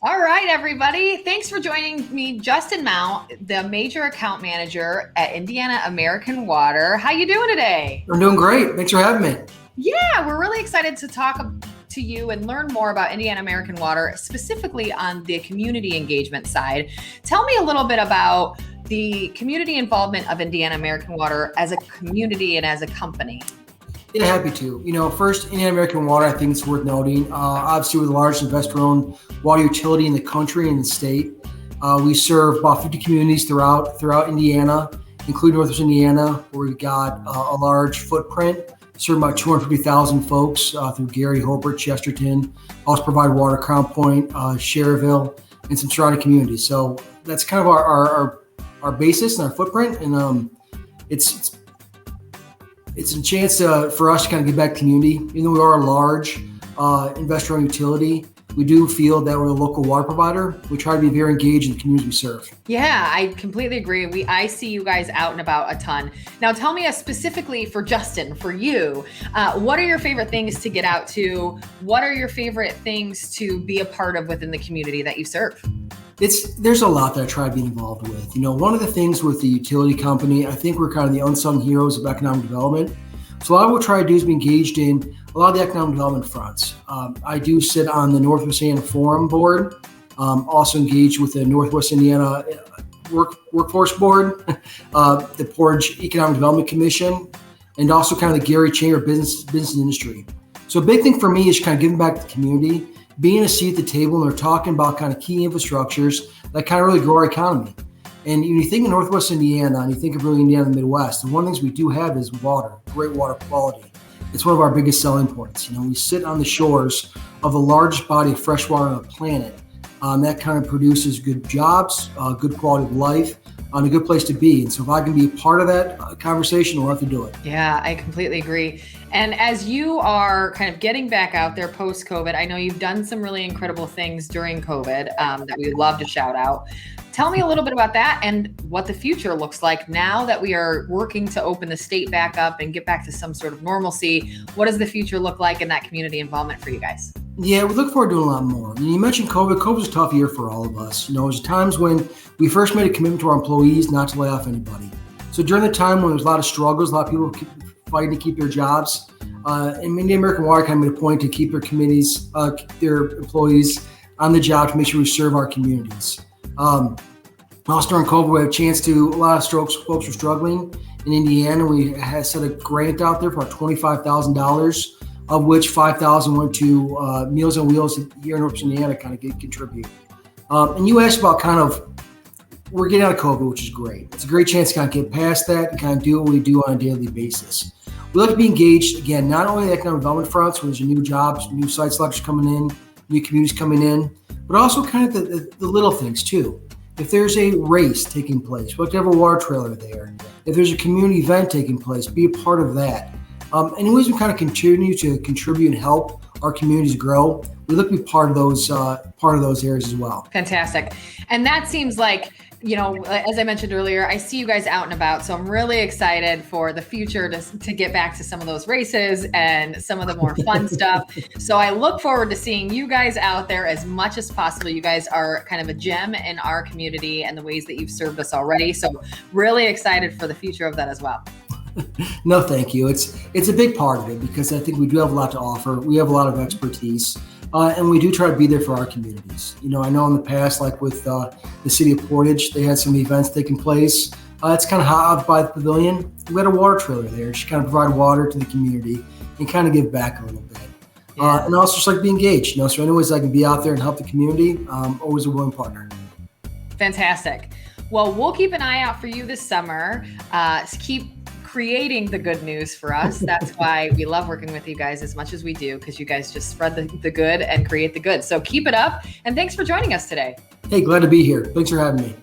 All right, everybody. Thanks for joining me, Justin Mount, the Major Account Manager at Indiana American Water. How you doing today? I'm doing great. Thanks for having me. Yeah, we're really excited to talk to you and learn more about Indiana American Water, specifically on the community engagement side. Tell me a little bit about the community involvement of Indiana American Water as a community and as a company. Yeah, happy to. First, Indiana American Water, I think it's worth noting. Obviously, we're the largest investor-owned water utility in the country and the state. We serve about 50 communities throughout Indiana, including Northwest Indiana, where we've got a large footprint. Serve about 250,000 folks through Gary, Hobart, Chesterton. Also provide water, Crown Point, Cherville, and some surrounding communities. So that's kind of our basis and our footprint, and it's a chance for us to kind of give back to community. Even though we are a large investor-owned utility, we do feel that we're a local water provider. We try to be very engaged in the communities we serve. Yeah, I completely agree. I see you guys out and about a ton. Now, tell me specifically for Justin, for you, what are your favorite things to get out to? What are your favorite things to be a part of within the community that you serve? There's a lot that I try to be involved with. One of the things with the utility company, I think we're kind of the unsung heroes of economic development. So a lot of what we try to do is be engaged in a lot of the economic development fronts. I do sit on the Northwest Indiana Forum Board, also engaged with the Northwest Indiana Workforce Board, the Portage Economic Development Commission, and also kind of the Gary Chamber of Business and Industry. So a big thing for me is kind of giving back to the community, being a seat at the table, and they're talking about kind of key infrastructures that kind of really grow our economy. And you think of Northwest Indiana, and you think of really Indiana and the Midwest, and one of the things we do have is water, great water quality. It's one of our biggest selling points. We sit on the shores of the largest body of fresh water on the planet. That kind of produces good jobs, good quality of life, and a good place to be. And so if I can be a part of that conversation, we'll have to do it. Yeah, I completely agree. And as you are kind of getting back out there post-COVID, I know you've done some really incredible things during COVID that we love to shout out. Tell me a little bit about that and what the future looks like now that we are working to open the state back up and get back to some sort of normalcy. What does the future look like in that community involvement for you guys? Yeah, we look forward to doing a lot more. You mentioned COVID. COVID was a tough year for all of us. There was times when we first made a commitment to our employees not to lay off anybody. So during the time when there was a lot of struggles, a lot of people fighting to keep their jobs, and Indiana American Water kind of made a point to keep their committees, their employees on the job to make sure we serve our communities. Also during COVID, we had a chance to, a lot of folks were struggling in Indiana. We had set a grant out there for about $25,000, of which $5,000 went to Meals on Wheels here in Northwest Indiana to kind of contribute. And you asked about kind of, we're getting out of COVID, which is great. It's a great chance to kind of get past that and kind of do what we do on a daily basis. We like to be engaged, again, not only the economic development fronts, where there's new jobs, new site selectors coming in, new communities coming in, but also kind of the little things too. If there's a race taking place, we like to have a water trailer there. If there's a community event taking place, be a part of that. Anyways, we kind of continue to contribute and help our communities grow. We look to be part of those areas as well. Fantastic. And that seems like, as I mentioned earlier, I see you guys out and about. So I'm really excited for the future to get back to some of those races and some of the more fun stuff. So I look forward to seeing you guys out there as much as possible. You guys are kind of a gem in our community and the ways that you've served us already. So really excited for the future of that as well. No, thank you. It's a big part of it because I think we do have a lot to offer. We have a lot of expertise, and we do try to be there for our communities. I know in the past, like with the city of Portage, they had some events taking place. It's kind of out by the pavilion. We had a water trailer there. Just kind of provide water to the community and kind of give back a little bit. And also just like be engaged. So anyways, I can be out there and help the community. Always a willing partner. Fantastic. Well, we'll keep an eye out for you this summer. Keep creating the good news for us. That's why we love working with you guys as much as we do, because you guys just spread the good and create the good. So keep it up. And thanks for joining us today. Hey, glad to be here. Thanks for having me.